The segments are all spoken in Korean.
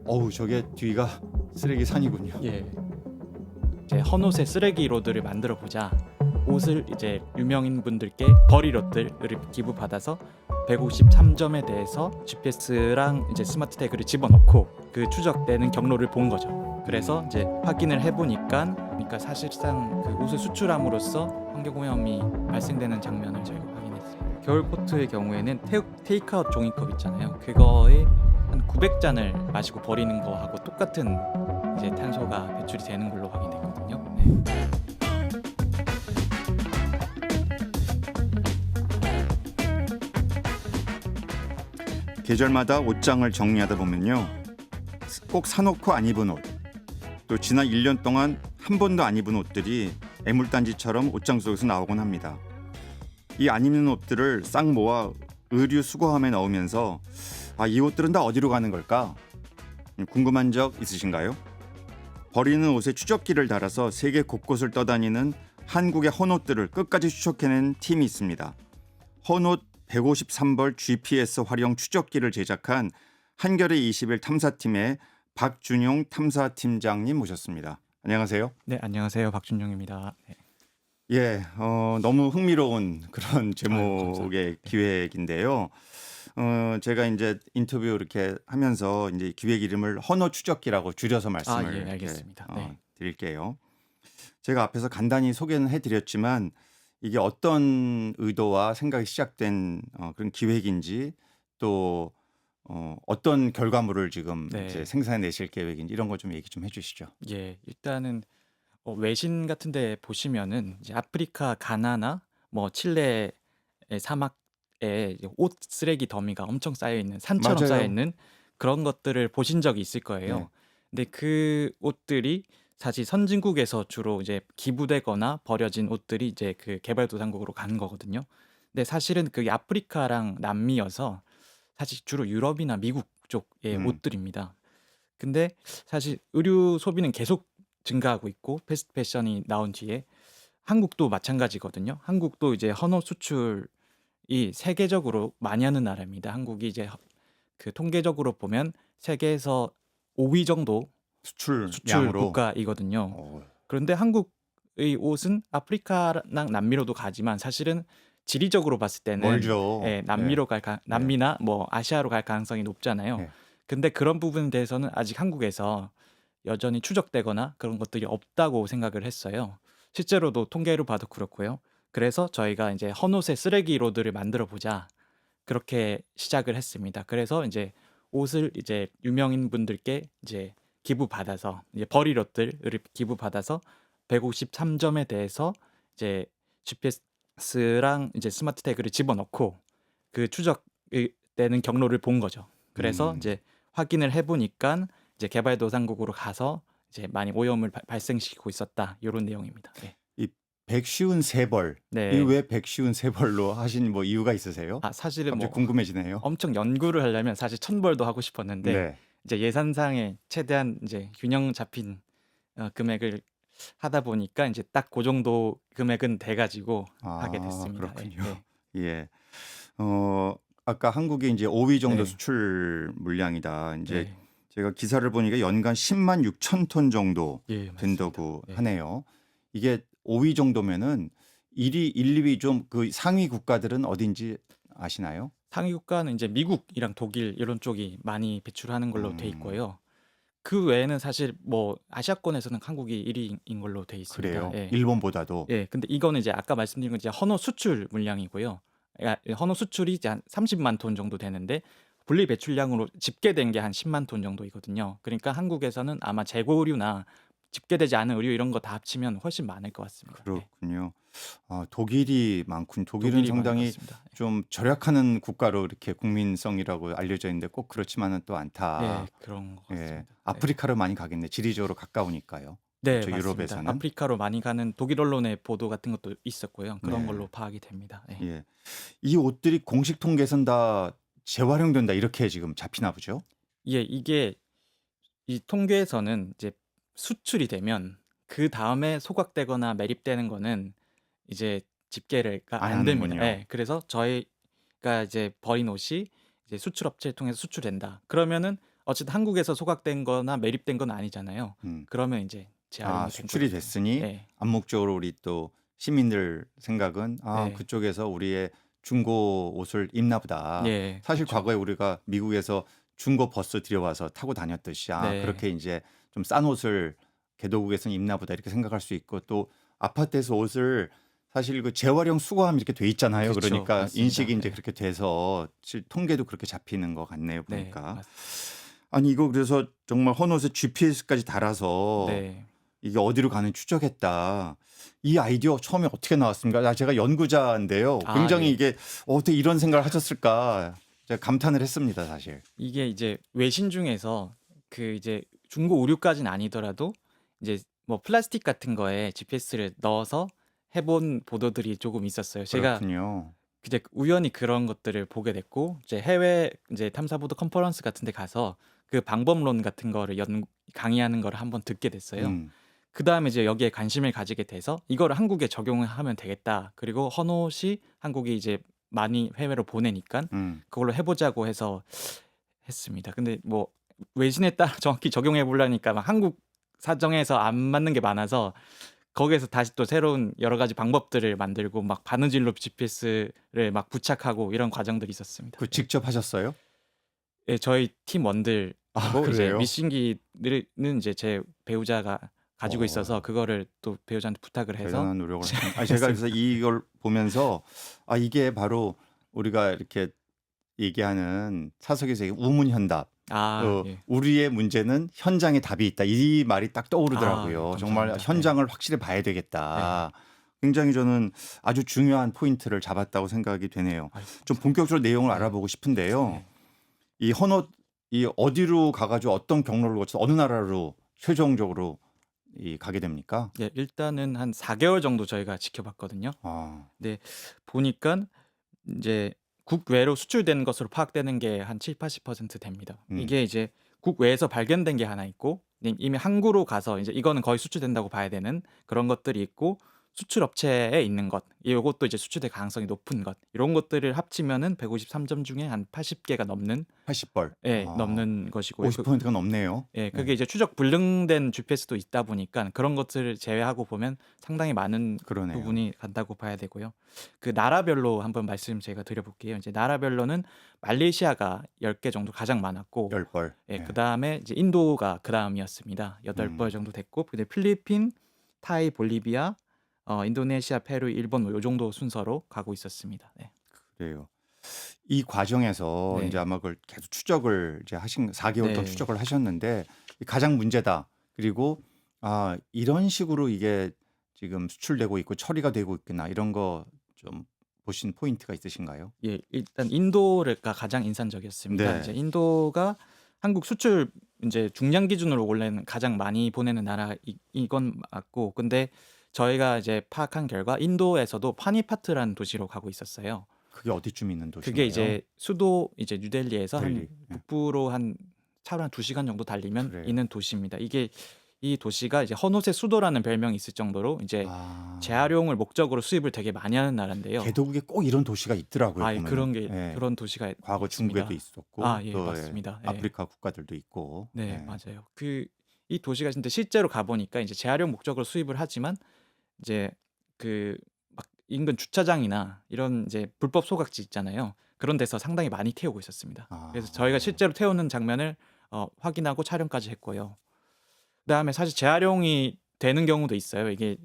어우, 저게 뒤가 쓰레기 산이군요. 예. 이제 헌옷의 쓰레기 로드를 만들어 보자. 옷을 이제 유명인 분들께 버릴 옷들을 기부받아서 153점에 대해서 GPS랑 이제 스마트 태그를 집어넣고 그 추적되는 경로를 본 거죠. 그래서 이제 확인을 해보니까, 그러니까 사실상 그 옷을 수출함으로써 환경오염이 발생되는 장면을 저희가 확인했어요. 겨울 코트의 경우에는 테이크아웃 종이컵 있잖아요. 그거에 한 900잔을 마시고 버리는 거하고 똑같은 이제 탄소가 배출이 되는 걸로 확인됐거든요. 네. 계절마다 옷장을 정리하다 보면요, 꼭 사놓고 안 입은 옷, 또 지난 1년 동안 한 번도 안 입은 옷들이 애물단지처럼 옷장 속에서 나오곤 합니다. 이 안 입는 옷들을 싹 모아 의류 수거함에 넣으면서 이 옷들은 다 어디로 가는 걸까? 궁금한 적 있으신가요? 버리는 옷에 추적기를 달아서 세계 곳곳을 떠다니는 한국의 헌옷들을 끝까지 추적해낸 팀이 있습니다. 헌옷 153벌 GPS 활용 추적기를 제작한 한겨레 21 탐사팀의 박준용 탐사팀장님 모셨습니다. 안녕하세요. 네, 안녕하세요. 박준용입니다. 네. 예, 너무 흥미로운 그런 감사합니다. 제목의 기획인데요. 제가 이제 인터뷰 이렇게 하면서 이제 기획 이름을 헌옷 추적기라고 줄여서 말씀을 예, 알겠습니다. 네. 드릴게요. 제가 앞에서 간단히 소개는 해드렸지만 이게 어떤 의도와 생각이 시작된 그런 기획인지, 또 어떤 결과물을 지금 네. 이제 생산해내실 계획인지 이런 거 좀 얘기 좀 해주시죠. 예, 일단은 외신 같은 데 보시면은 이제 아프리카 가나나 뭐 칠레의 사막에 이제 옷 쓰레기 더미가 엄청 쌓여 있는, 산처럼 쌓여 맞아요. 있는 그런 것들을 보신 적이 있을 네. 거예요. 근데 그 옷들이 사실 선진국에서 주로 이제 기부되거나 버려진 옷들이 이제 그 개발도상국으로 가는 거거든요. 근데 사실은 그게 아프리카랑 남미여서 사실 주로 유럽이나 미국 쪽의 음, 옷들입니다. 근데 사실 의류 소비는 계속 증가하고 있고 패스트 패션이 나온 뒤에 한국도 마찬가지거든요. 한국도 이제 헌옷 수출이 세계적으로 많이 하는 나라입니다. 한국이 이제 그 통계적으로 보면 세계에서 5위 정도 수출 수출량으로. 국가이거든요. 어, 그런데 한국의 옷은 아프리카랑 남미로도 가지만 사실은 지리적으로 봤을 때는 멀죠. 네. 남미로 네. 남미나 뭐 아시아로 갈 가능성이 높잖아요. 네. 근데 그런 부분에 대해서는 아직 한국에서 여전히 추적되거나 그런 것들이 없다고 생각을 했어요. 실제로도 통계로 봐도 그렇고요. 그래서 저희가 이제 헌옷의 쓰레기 로드를 만들어 보자. 그렇게 시작을 했습니다. 그래서 이제 옷을 이제 유명인 분들께 이제 기부받아서 이제 버릴 옷들을 기부받아서 153점에 대해서 이제 GPS랑 이제 스마트 태그를 집어넣고 그 추적되는 경로를 본 거죠. 그래서 음, 이제 확인을 해보니까 이제 개발도상국으로 가서 이제 많이 오염을 발생시키고 있었다. 이런 내용입니다. 네. 이 153벌. 이 네. 왜 153벌로 하신 뭐 이유가 있으세요? 사실은 갑자기 뭐 궁금해지네요. 엄청 연구를 하려면 사실 1000벌도 하고 싶었는데 네. 이제 예산상에 최대한 이제 균형 잡힌 금액을 하다 보니까 이제 딱 그 정도 금액은 돼 가지고 하게 됐습니다. 그렇군요. 네. 예. 아까 한국이 이제 5위 정도 네. 수출 물량이다. 이제 네. 제가 기사를 보니까 연간 10만 6천 톤 정도 예, 맞습니다. 된다고 네. 하네요. 이게 5위 정도면은 1위, 1, 2위 좀 그 상위 국가들은 어딘지 아시나요? 상위 국가는 이제 미국이랑 독일 이런 쪽이 많이 배출하는 걸로 돼 음, 있고요. 그 외에는 사실 뭐 아시아권에서는 한국이 1위인 걸로 돼 있습니다. 그래요. 예. 일본보다도. 예. 근데 이거는 이제 아까 말씀드린 건 이제 헌옷 수출 물량이고요. 헌옷 수출이 이제 한 30만 톤 정도 되는데 분리 배출량으로 집계된 게 한 10만 톤 정도이거든요. 그러니까 한국에서는 아마 재고 의류나 집계되지 않은 의류 이런 거 다 합치면 훨씬 많을 것 같습니다. 네. 그렇군요. 독일이 많군. 독일은 독일이 많은 것 상당히 같습니다. 좀 절약하는 국가로 이렇게 국민성이라고 알려져 있는데 꼭 그렇지만은 또 예, 않다. 그런 것 예, 같습니다. 네. 아프리카로 많이 가겠네. 지리적으로 가까우니까요. 네, 저 맞습니다. 유럽에서는. 아프리카로 많이 가는 독일 언론의 보도 같은 것도 있었고요. 그런 네. 걸로 파악이 됩니다. 예. 예. 이 옷들이 공식 통계선 다 재활용된다 이렇게 지금 잡히나 보죠? 예, 이게 이 통계에서는 이제 수출이 되면 그다음에 소각되거나 매립되는 거는 이제 집계가 안 안 됩니다. 하는군요. 예. 그래서 저희가 이제 버린 옷이 이제 수출 업체를 통해서 수출된다. 그러면은 어쨌든 한국에서 소각된 거나 매립된 건 아니잖아요. 음. 그러면 이제 재활용이 된 수출이 거죠. 됐으니 네. 암묵적으로 우리 또 시민들 생각은 네. 그쪽에서 우리의 중고 옷을 입나 보다. 예. 사실 그쵸. 과거에 우리가 미국에서 중고 버스 들여와서 타고 다녔듯이 네. 그렇게 이제 좀 싼 옷을 개도국에서는 입나 보다 이렇게 생각할 수 있고 또 아파트에서 옷을 사실 그 재활용 수거함 이렇게 돼 있잖아요. 그쵸. 그러니까 맞습니다. 인식이 이제 네. 그렇게 돼서 통계도 그렇게 잡히는 것 같네요. 네. 보니까. 맞습니다. 아니 이거 그래서 정말 헌옷에 GPS까지 달아서 네. 이게 어디로 가는 추적했다. 이 아이디어 처음에 어떻게 나왔습니까? 제가 연구자인데요. 굉장히 예. 이게 어떻게 이런 생각을 하셨을까? 제가 감탄을 했습니다, 사실. 이게 이제 외신 중에서 그 이제 중고 의류까지는 아니더라도 이제 뭐 플라스틱 같은 거에 GPS를 넣어서 해본 보도들이 조금 있었어요. 제가 그렇군요. 이제 우연히 그런 것들을 보게 됐고 이제 해외 이제 탐사보도 컨퍼런스 같은 데 가서 그 방법론 같은 거를 강의하는 거를 한번 듣게 됐어요. 음, 그다음에 이제 여기에 관심을 가지게 돼서 이거를 한국에 적용을 하면 되겠다. 그리고 헌옷이 한국이 이제 많이 해외로 보내니까 음. 그걸로 해보자고 해서 했습니다. 근데 뭐 외신에 따라 정확히 적용해 보려니까 막 한국 사정에서 안 맞는 게 많아서 거기에서 다시 또 새로운 여러 가지 방법들을 만들고 막 바느질로 GPS를 막 부착하고 이런 과정들이 있었습니다. 그 직접 하셨어요? 예, 저희 팀원들하고 이제 그래요? 미신기는 이제 제 배우자가 가지고 있어서 어, 그거를 또 배우자한테 부탁을 해서 대단한 노력을 하셨 제가 그래서 이걸 보면서 이게 바로 우리가 이렇게 얘기하는 사석에서 우문현답. 예. 우리의 문제는 현장에 답이 있다. 이 말이 딱 예, 떠오르더라고요. 정말 감사합니다. 네. 현장을 확실히 봐야 되겠다. 굉장히 저는 아주 중요한 포인트를 잡았다고 생각이 되네요. 아이고, 좀 본격적으로 내용을 네. 알아보고 싶은데요. 네. 이 헌옷 이 어디로 가가지고 어떤 경로를 거쳐서 어느 나라로 최종적으로 가게 됩니까? 예, 일단은 한 4개월 정도 저희가 지켜봤거든요. 아, 보니까 이제 국외로 수출되는 것으로 파악되는 게 한 7, 80% 됩니다. 음. 이게 이제 국외에서 발견된 게 하나 있고 이미 항구로 가서 이제 이거는 거의 수출된다고 봐야 되는 그런 것들이 있고 수출 업체에 있는 것, 이것도 이제 수출될 가능성이 높은 것 이런 것들을 합치면은 153점 중에 한 80개가 넘는 80벌. 넘는 것이고요. 50%가 넘네요. 그게 네, 이제 추적 불능된 GPS도 있다 보니까 그런 것들을 제외하고 보면 상당히 많은 그러네요. 부분이 간다고 봐야 되고요. 그 나라별로 한번 말씀 제가 드려볼게요. 이제 나라별로는 말레이시아가 10개 정도 가장 많았고, 10벌. 그다음에 이제 인도가 그다음이었습니다. 8벌 정도 됐고, 근데 필리핀, 타이, 볼리비아, 인도네시아, 페루, 일본 요 정도 순서로 가고 있었습니다. 네. 그래요. 이 과정에서 네. 이제 아마 그걸 계속 추적을 이제 4개월 동안 네. 추적을 하셨는데 가장 문제다. 그리고 이런 식으로 이게 지금 수출되고 있고 처리가 되고 있구나 이런 거 좀 보신 포인트가 있으신가요? 예, 일단 인도가 가장 인상적이었습니다. 네. 이제 인도가 한국 수출 이제 중량 기준으로 원래는 가장 많이 보내는 나라 이건 맞고, 근데 저희가 이제 파악한 결과 인도에서도 파니파트라는 도시로 가고 있었어요. 그게 어디쯤 있는 도시인가요? 그게 이제 수도 이제 뉴델리에서 델리. 한 북부로 한 차로 한 2시간 정도 달리면 그래요. 있는 도시입니다. 이 도시가 이제 헌옷의 수도라는 별명이 있을 정도로 이제 재활용을 목적으로 수입을 되게 많이 하는 나라인데요. 개도국에 꼭 이런 도시가 있더라고요. 예, 보면은. 그런 도시가 과거 있습니다. 중국에도 있었고 예, 또 맞습니다. 예. 아프리카 국가들도 있고. 네, 맞아요. 이 도시가 근데 실제로 가보니까 이제 재활용 목적으로 수입을 하지만 이제 그 막 인근 주차장이나 이런 이제 불법 소각지 있잖아요. 그런 데서 상당히 많이 태우고 있었습니다. 그래서 저희가 실제로 태우는 장면을 확인하고 촬영까지 했고요. 그다음에 사실 재활용이 되는 경우도 있어요. 이게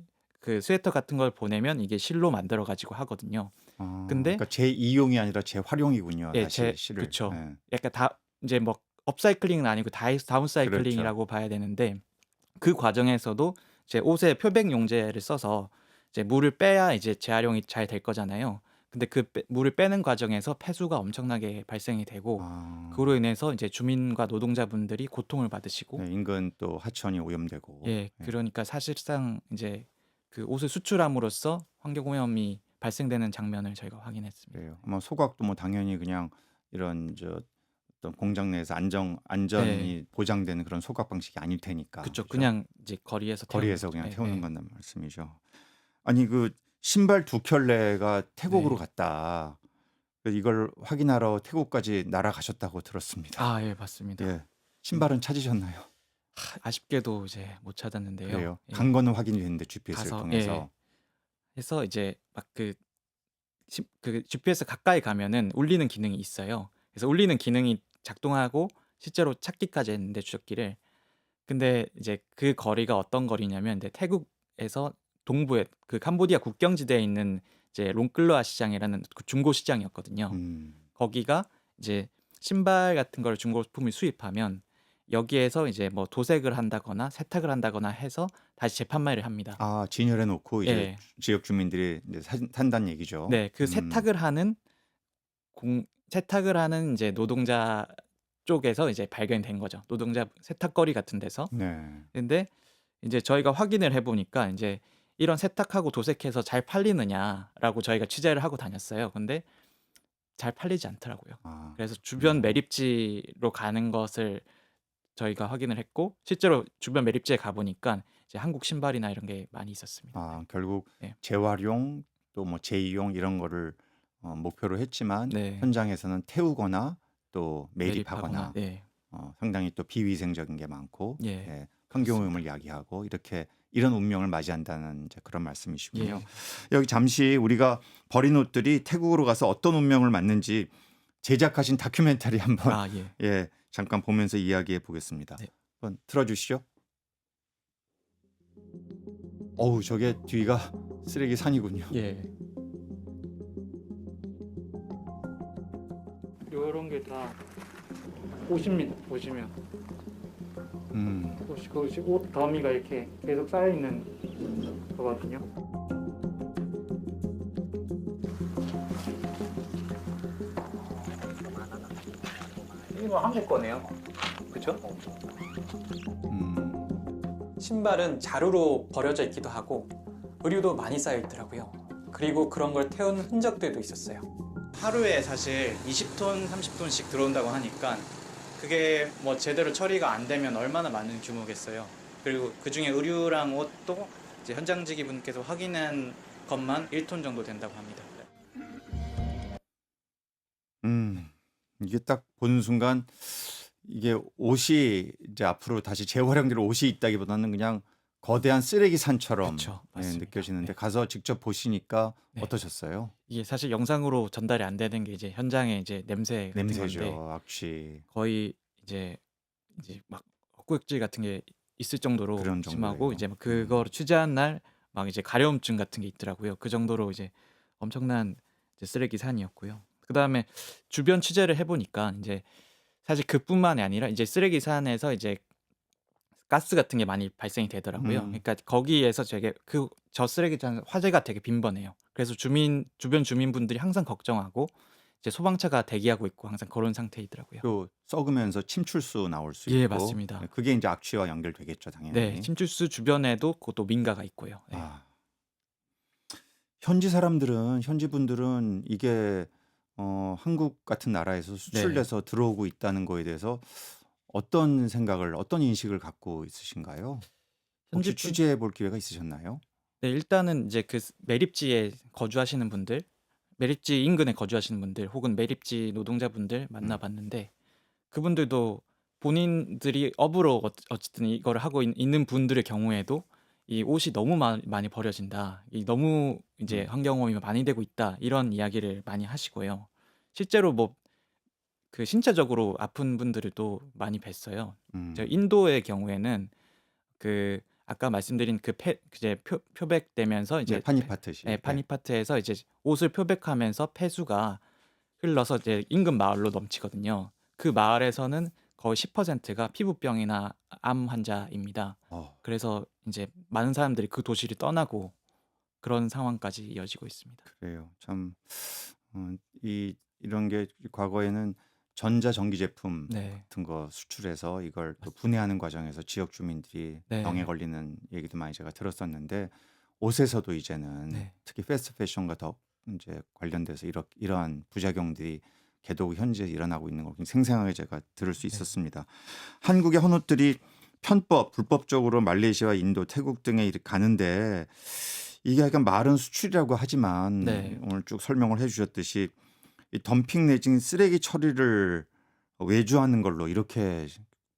그 스웨터 같은 걸 보내면 이게 실로 만들어 가지고 하거든요. 근데 그러니까 재이용이 아니라 재활용이군요. 예, 다시 실을. 그쵸. 예. 약간 다 이제 뭐 업사이클링은 아니고 다운사이클링이라고 봐야 되는데 그 과정에서도 이제 옷에 표백 용제를 써서 이제 물을 빼야 이제 재활용이 잘 될 거잖아요. 근데 물을 빼는 과정에서 폐수가 엄청나게 발생이 되고 그로 인해서 이제 주민과 노동자분들이 고통을 받으시고 네, 인근 또 하천이 오염되고. 예, 그러니까 사실상 이제 그 옷을 수출함으로써 환경 오염이 발생되는 장면을 저희가 확인했습니다. 그래요. 아마 소각도 뭐 당연히 그냥 이런 어떤 공장 내에서 안전이 보장되는 그런 소각 방식이 아닐 테니까. 그쵸. 그죠? 그냥 이제 거리에서 거리에서 태우는 그냥 거죠. 태우는 건단 말씀이죠. 아니 그 신발 2켤레가 태국으로 네. 갔다. 그래서 이걸 확인하러 태국까지 날아가셨다고 들었습니다. 예, 맞습니다. 예. 신발은 찾으셨나요? 아쉽게도 이제 못 찾았는데요. 그래요. 예. 간 거는 확인이 됐는데 GPS를 가서 통해서. 해서 이제 막 그 GPS 가까이 가면은 울리는 기능이 있어요. 그래서 울리는 기능이 작동하고 실제로 찾기까지 했는데 추적기를. 근데 이제 그 거리가 어떤 거리냐면 이제 태국에서 동부에 그 캄보디아 국경지대에 있는 이제 롱클로아 시장이라는 그 중고 시장이었거든요. 음. 거기가 이제 신발 같은 걸 중고품을 수입하면 여기에서 이제 뭐 도색을 한다거나 세탁을 한다거나 해서 다시 재판매를 합니다. 아, 진열해 놓고 이제 예. 지역 주민들이 이제 산다는 얘기죠. 네. 그 세탁을 하는 세탁을 하는 이제 노동자 쪽에서 이제 발견된 거죠. 노동자 세탁거리 같은 데서. 네. 근데 이제 저희가 확인을 해 보니까 인제 "이런 세탁하고 도색해서 잘 팔리느냐?"라고 저희가 취재를 하고 다녔어요. 근데 잘 팔리지 않더라고요. 아, 그래서 주변 그렇군요. 매립지로 가는 것을 저희가 확인을 했고 실제로 주변 매립지에 가 보니까 이제 한국 신발이나 이런 게 많이 있었습니다. 아, 결국 네. 재활용 또 뭐 재이용 이런 거를 목표로 했지만 네. 현장에서는 태우거나 또 매립하거나 매립하거나 네. 상당히 또 비위생적인 게 많고 예. 예, 환경오염을 야기하고 이렇게 이런 운명을 맞이한다는 이제 그런 말씀이시군요. 예. 여기 잠시 우리가 버린 옷들이 태국으로 가서 어떤 운명을 맞는지 제작하신 다큐멘터리 한번 아 예. 예, 잠깐 보면서 이야기해 보겠습니다. 네. 한번 틀어주시죠. 어우, 저게 뒤가 쓰레기 산이군요. 예. 요런 게 다 옷입니다. 보시면. 그것이 옷 더미가 이렇게 계속 쌓여 있는 거거든요. 이거 한국 거네요. 그렇죠? 신발은 자루로 버려져 있기도 하고 의류도 많이 쌓여 있더라고요. 그리고 그런 걸 태운 흔적들도 있었어요. 하루에 사실 20톤, 30톤씩 들어온다고 하니까 그게 뭐 제대로 처리가 안 되면 얼마나 많은 규모겠어요. 그리고 그 중에 의류랑 옷도 이제 현장직위 분께서 확인한 것만 1톤 정도 된다고 합니다. 이게 딱 보는 순간 이게 옷이 이제 앞으로 다시 재활용될 옷이 있다기보다는 그냥 거대한 쓰레기 산처럼 그쵸, 예, 맞습니다. 느껴지는데 네. 가서 직접 보시니까 네. 어떠셨어요? 이게 사실 영상으로 전달이 안 되는 게 이제 현장의 이제 냄새 같은 건데 냄새죠, 악취. 거의 이제 막 헛구역질 같은 게 있을 정도로 그런 심하고 정도예요. 이제 막 그거를 취재한 날 막 이제 가려움증 같은 게 있더라고요. 그 정도로 이제 엄청난 이제 쓰레기 산이었고요. 그다음에 주변 취재를 해 보니까 이제 사실 그뿐만이 아니라 이제 쓰레기 산에서 이제 가스 같은 게 많이 발생이 되더라고요. 그러니까 거기에서 되게 저 쓰레기장 화재가 되게 빈번해요. 그래서 주변 주민분들이 항상 걱정하고 이제 소방차가 대기하고 있고 항상 그런 상태이더라고요. 또 썩으면서 침출수 나올 수 예, 있고 맞습니다. 예, 그게 이제 악취와 연결되겠죠, 당연히. 네, 침출수 주변에도 그것도 민가가 있고요. 네. 아, 현지 사람들은 현지 분들은 이게 한국 같은 나라에서 수출돼서 들어오고 있다는 거에 대해서 어떤 생각을 어떤 인식을 갖고 있으신가요? 혹시 현지 분 취재해 볼 기회가 있으셨나요? 네, 일단은 이제 그 매립지에 거주하시는 분들, 매립지 인근에 거주하시는 분들 혹은 매립지 노동자분들 만나봤는데 그분들도 본인들이 업으로 어쨌든 이거를 하고 있는 분들의 경우에도 이 옷이 너무 많이 버려진다. 이 너무 이제 환경오염이 많이 되고 있다. 이런 이야기를 많이 하시고요. 실제로 뭐 그 신체적으로 아픈 분들도 많이 뵀어요. 저 인도의 경우에는 그 아까 말씀드린 이제 표백되면서 이제 네, 파니파트시. 네, 파니파트에서 이제 옷을 표백하면서 폐수가 흘러서 이제 인근 마을로 넘치거든요. 그 마을에서는 거의 10%가 피부병이나 암 환자입니다. 그래서 이제 많은 사람들이 그 도시를 떠나고 그런 상황까지 이어지고 있습니다. 그래요. 참 이런 게 과거에는 전자전기 제품 네. 같은 거 수출해서 이걸 또 분해하는 과정에서 지역 주민들이 네. 병에 걸리는 얘기도 많이 제가 들었었는데 옷에서도 이제는 네. 특히 패스트 패션과 더 이제 관련돼서 이러한 부작용들이 개도국 현지에서 일어나고 있는 걸 생생하게 제가 들을 수 있었습니다. 한국의 헌옷들이 편법, 불법적으로 말레이시아, 인도, 태국 등에 이렇게 가는데 이게 약간 말은 수출이라고 하지만 네. 오늘 쭉 설명을 해주셨듯이 이 덤핑 내진 쓰레기 처리를 외주하는 걸로 이렇게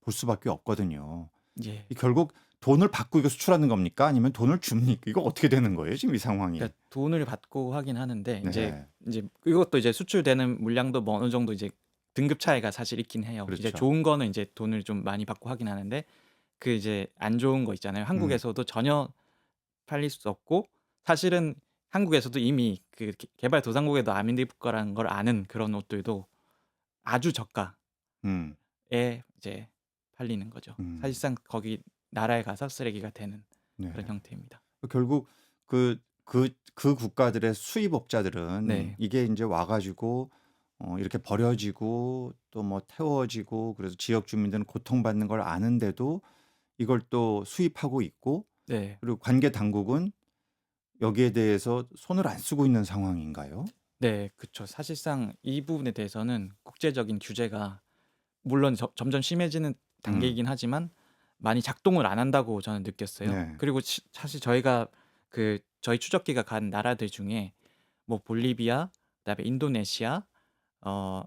볼 수밖에 없거든요. 예. 이 결국 돈을 받고 이거 수출하는 겁니까? 아니면 돈을 줍니까? 이거 어떻게 되는 거예요? 지금 이 상황이. 그러니까 돈을 받고 하긴 하는데 네. 이제 이것도 이제 수출되는 물량도 뭐 어느 정도 이제 등급 차이가 사실 있긴 해요. 이제 그렇죠. 좋은 거는 이제 돈을 좀 많이 받고 하긴 하는데 그 이제 안 좋은 거 있잖아요. 한국에서도 전혀 팔릴 수 없고 사실은 한국에서도 이미 그 개발도상국에도 아민드 국가라는 걸 아는 그런 옷들도 아주 저가에 음. 이제 팔리는 거죠. 음. 사실상 거기 나라에 가서 쓰레기가 되는 네. 그런 형태입니다. 결국 그 국가들의 수입업자들은 네. 이게 이제 와가지고 이렇게 버려지고 또 뭐 태워지고 그래서 지역 주민들은 고통받는 걸 아는데도 이걸 또 수입하고 있고 네. 그리고 관계 당국은 여기에 대해서 손을 안 쓰고 있는 상황인가요? 네. 그쵸. 사실상 이 부분에 대해서는 국제적인 규제가 물론 점점 심해지는 음. 단계이긴 하지만 많이 작동을 안 한다고 저는 느꼈어요. 네. 그리고 사실 저희가 저희 추적기가 간 나라들 중에 뭐 볼리비아, 그다음에 인도네시아, 어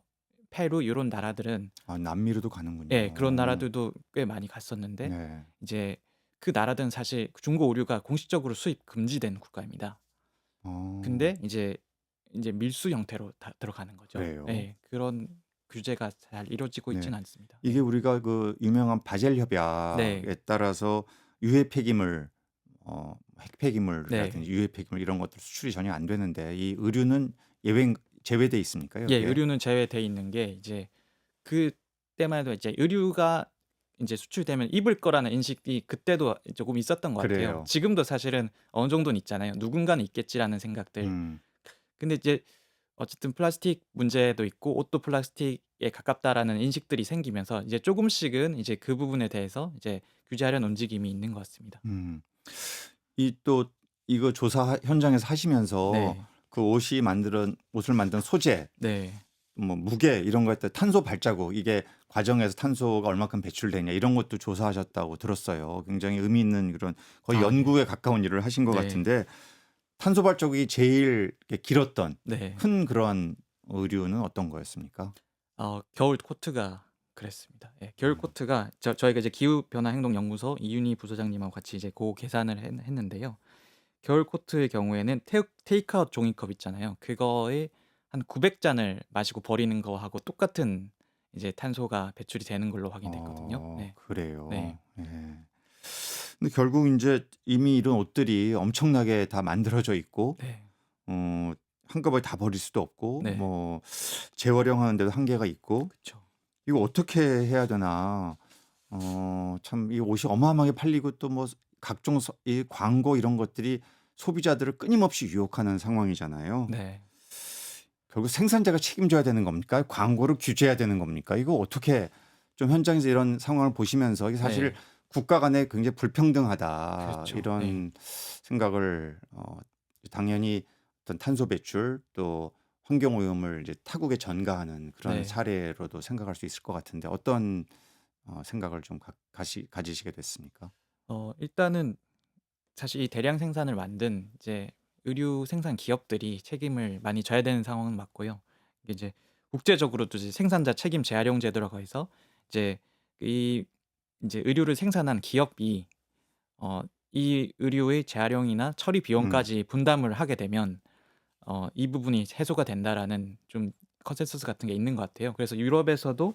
페루 요런 나라들은 아, 남미로도 가는군요. 예 그런 나라들도 꽤 많이 갔었는데 네. 이제 그 나라들은 사실 중고 오류가 공식적으로 수입 금지된 국가입니다. 근데 이제 밀수 형태로 다 들어가는 거죠. 그래요? 예. 그런 규제가 잘 이루어지고 네. 있지는 않습니다. 이게 우리가 그 유명한 바젤 네. 협약에 따라서 유해 폐기물, 핵 네. 폐기물이라든지 유해 폐기물 이런 것들 수출이 전혀 안 되는데 이 의류는 제외돼 있습니까? 예. 여기에? 의류는 제외돼 있는 게 이제 그때만 해도 이제 의류가 인제 수출되면 입을 거라는 인식이 그때도 조금 있었던 것 같아요. 그래요. 지금도 사실은 어느 정도는 있잖아요. '누군가는 있겠지.'라는 생각들. 음. 근데 이제 어쨌든 플라스틱 문제도 있고 '옷도 플라스틱에 가깝다.'라는 인식들이 생기면서 이제 조금씩은 이제 그 부분에 대해서 이제 규제하려는 움직임이 있는 것 같습니다. 음. 이 또 이거 조사 현장에서 하시면서 네. 그 옷을 만든 소재, 네. 뭐 무게 이런 거에 따라 탄소 발자국 이게 과정에서 탄소가 얼마큼 배출되냐 이런 것도 조사하셨다고 들었어요. 굉장히 의미 있는 그런 거의 네. 연구에 가까운 일을 하신 것 네. 같은데 탄소 발자국이 제일 이렇게 길었던 네. 큰 그런 의류는 어떤 거였습니까? 겨울 코트가 그랬습니다. 예. 겨울 코트가 저희가 이제 기후 변화 행동 연구소 이윤희 부소장님하고 같이 이제 계산을 했는데요. 겨울 코트의 경우에는 테이크아웃 종이컵 있잖아요. 그거에 한 900잔을 마시고 버리는 거하고 똑같은 이제 탄소가 배출이 되는 걸로 확인됐거든요. 네. 그래요. 네. 예. 근데 결국 인제 이미 이런 옷들이 엄청나게 다 만들어져 있고 네. 한꺼번에 다 버릴 수도 없고 네. 뭐 재활용하는 데도 한계가 있고 그쵸. 이거 어떻게 해야 되나. 참 이 옷이 어마어마하게 팔리고 또 뭐 각종 이 광고 이런 것들이 소비자들을 끊임없이 유혹하는 상황이잖아요. 네. 결국 생산자가 책임져야 되는 겁니까? 광고를 규제해야 되는 겁니까? 이거 어떻게 좀 현장에서 이런 상황을 보시면서 이게 사실 네. 국가 간에 굉장히 불평등하다 그렇죠. 네. 이런 생각을 당연히 어떤 탄소 배출 또 환경 오염을 이제 타국에 전가하는 그런 네. 사례로도 생각할 수 있을 것 같은데 어떤 생각을 좀 가지시게 됐습니까? 일단은 사실 이 대량 생산을 만든 이제 의류 생산 기업들이 책임을 많이 져야 되는 상황은 맞고요. 이게 이제 국제적으로도 이제 생산자 책임 재활용 제도라고 해서 이제 이 이제 의류를 생산한 기업이 이 의류의 재활용이나 처리 음. 비용까지 분담을 하게 되면 이 부분이 해소가 된다라는 좀 컨센서스 같은 게 있는 것 같아요. 그래서 유럽에서도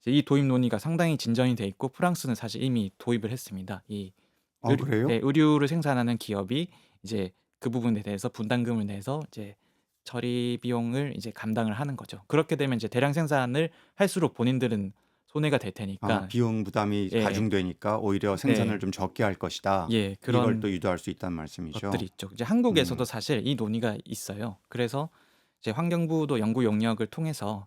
이제 이 도입 논의가 상당히 진전이 돼 있고 프랑스는 사실 이미 도입을 했습니다. 이 그래요? 네, 의류를 생산하는 기업이 이제 그 부분에 대해서 분담금을 내서 이제 처리 비용을 이제 감당을 하는 거죠. 그렇게 되면 이제 대량 생산을 할수록 본인들은 손해가 될 테니까 비용 부담이 예. 가중되니까 오히려 생산을 네. 좀 적게 할 것이다. 예. 이걸 그런 또 유도할 수 있다는 말씀이죠. 것들이 있죠. 이제 한국에서도 음. 사실 이 논의가 있어요. 그래서 이제 환경부도 연구 용역을 통해서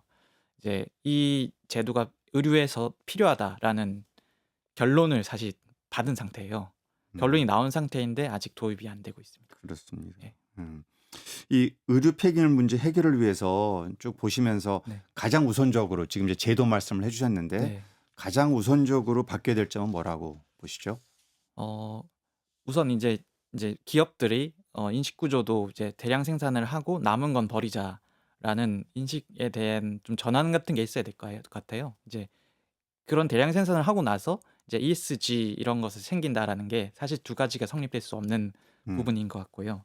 이제 이 제도가 의류에서 필요하다라는 결론을 사실 받은 상태예요. 결론이 나온 상태인데 아직 도입이 안 되고 있습니다. 그렇습니다. 네. 이 의류 폐기물 문제 해결을 위해서 쭉 보시면서 네. 가장 우선적으로 지금 이제 제도 말씀을 해주셨는데 네. 가장 우선적으로 바뀌어야 될 점은 뭐라고 보시죠? 우선 이제 기업들이 인식 구조도 이제 대량 생산을 하고 남은 건 버리자라는 인식에 대한 좀 전환 같은 게 있어야 될 것 같아요. 이제 그런 대량 생산을 하고 나서 이제 ESG 이런 것을 챙긴다라는 게 사실 두 가지가 성립될 수 없는 음. 부분인 것 같고요.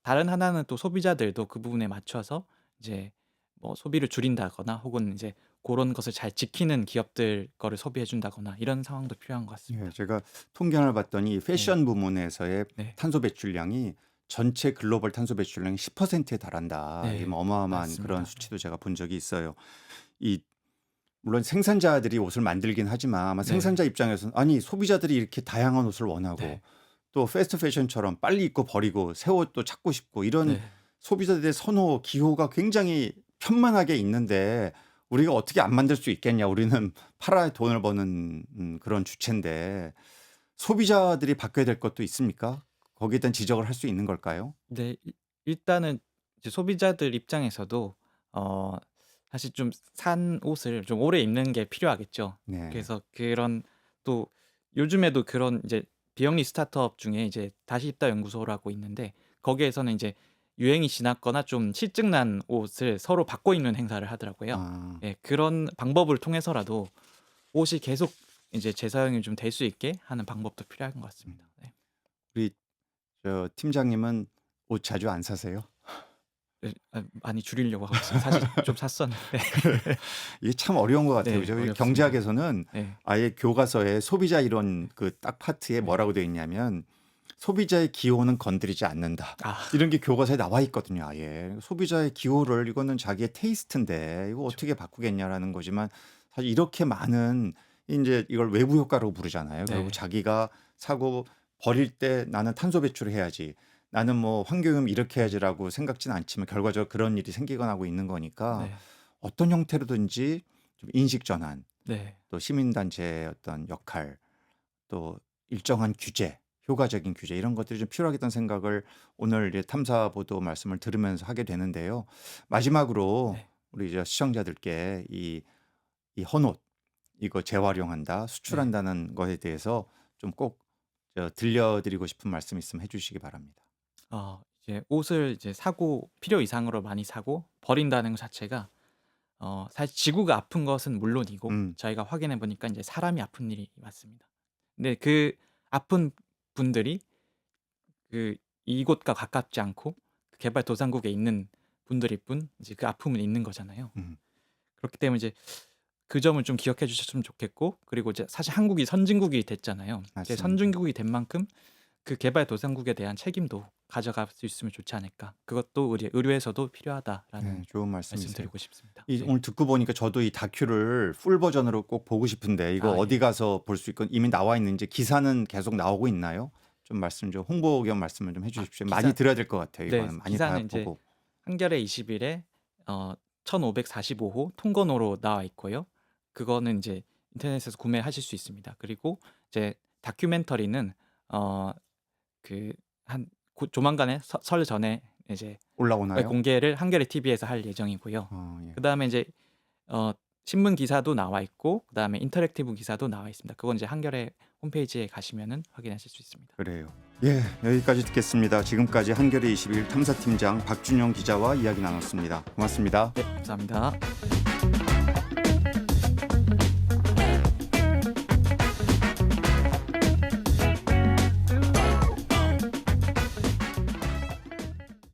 다른 하나는 또 소비자들도 그 부분에 맞춰서 이제 뭐 소비를 줄인다거나 혹은 이제 그런 것을 잘 지키는 기업들 거를 소비해 준다거나 이런 상황도 필요한 것 같습니다. 예, 제가 통계를 봤더니 패션 부문에서의 네. 탄소 배출량이 전체 글로벌 탄소 배출량이 10%에 달한다. 네, 이 어마어마한 맞습니다. 그런 수치도 제가 본 적이 있어요. 이 물론 생산자들이 옷을 만들긴 하지만 아마 네. 생산자 입장에서는 아니 소비자들이 이렇게 다양한 옷을 원하고 네. 또 패스트 패션처럼 빨리 입고 버리고 새 옷도 찾고 싶고 이런 네. 소비자들의 선호 기호가 굉장히 편만하게 있는데 우리가 어떻게 안 만들 수 있겠냐. 우리는 팔아야 돈을 버는 그런 주체인데 소비자들이 바뀌어야 될 것도 있습니까? 거기에 대한 지적을 할 수 있는 걸까요? 네. 일단은 이제 소비자들 입장에서도 사실 좀 산 옷을 좀 오래 입는 게 필요하겠죠. 네. 그래서 그런 또 요즘에도 그런 이제 비영리 스타트업 중에 이제 다시 입다 연구소라고 있는데 거기에서는 이제 유행이 지났거나 좀 실증난 옷을 서로 바꿔 입는 행사를 하더라고요. 아, 예, 그런 방법을 통해서라도 옷이 계속 이제 재사용이 좀 될 수 있게 하는 방법도 필요한 것 같습니다. 네. 우리 저 팀장님은 옷 자주 안 사세요? 네, 많이 줄이려고 하고 있어요. 사실 좀 샀었는데. 이게 참 어려운 것 같아요. 네, 그죠? 이 어렵습니다. 경제학에서는 네. 아예 교과서에 소비자 이론 그 딱 파트에 뭐라고 되어 있냐면 소비자의 기호는 건드리지 않는다. 아, 이런 게 교과서에 나와 있거든요. 아예 소비자의 기호를 이거는 자기의 테이스트인데 이거 어떻게 바꾸겠냐라는 거지만 사실 이렇게 많은 이제 이걸 외부 효과라고 부르잖아요. 결국 네. 자기가 사고 버릴 때 나는 탄소 배출을 해야지. 나는 뭐 환경오염 이렇게 해야지라고 생각지는 않지만 결과적으로 그런 일이 생기거나 하고 있는 거니까 네. 어떤 형태로든지 좀 인식 전환, 네. 또 시민단체의 어떤 역할, 또 일정한 규제, 효과적인 규제 이런 것들이 좀 필요하겠다는 생각을 오늘 이제 탐사 보도 말씀을 들으면서 하게 되는데요. 마지막으로 네. 우리 이제 시청자들께 이 헌옷 이거 재활용한다, 수출한다는 것에 대해서 좀 꼭 들려드리고 싶은 말씀 있으면 해주시기 바랍니다. 이제 옷을 이제 사고 필요 이상으로 많이 사고 버린다는 것 자체가 사실 지구가 아픈 것은 물론이고 음, 저희가 확인해 보니까 이제 사람이 아픈 일이 맞습니다. 근데 그 아픈 분들이 그 이곳과 가깝지 않고 그 개발도상국에 있는 분들일 뿐 이제 그 아픔은 있는 거잖아요. 음, 그렇기 때문에 이제 그 점을 좀 기억해 주셨으면 좋겠고 그리고 이제 사실 한국이 선진국이 됐잖아요. 이제 맞습니다. 선진국이 된 만큼 그 개발도상국에 대한 책임도 가져갈 수 있으면 좋지 않을까. 그것도 우리 의료에서도 필요하다라는 네, 좋은 말씀이세요. 말씀드리고 싶습니다. 이 네. 오늘 듣고 보니까 저도 이 다큐를 풀 버전으로 꼭 보고 싶은데 이거 아, 예. 어디 가서 볼 수 있건 이미 나와 있는지 기사는 계속 나오고 있나요? 좀 말씀 좀 홍보 겸 말씀을 좀 해주십시오. 많이 기사- 들어야 될 것 같아요. 네, 이거는 많이 기사는 다 이제 보고. 한겨레 21에 1545호 통건호로 나와 있고요. 그거는 이제 인터넷에서 구매하실 수 있습니다. 그리고 이제 다큐멘터리는 그 한 조만간에 설 전에 이제 올라오나요? 공개를 한겨레 TV에서 할 예정이고요. 예. 그다음에 이제 신문 기사도 나와 있고 그다음에 인터랙티브 기사도 나와 있습니다. 그건 이제 한겨레 홈페이지에 가시면은 확인하실 수 있습니다. 그래요. 예, 여기까지 듣겠습니다. 지금까지 한겨레 21 탐사팀장 박준영 기자와 이야기 나눴습니다. 고맙습니다. 네, 감사합니다.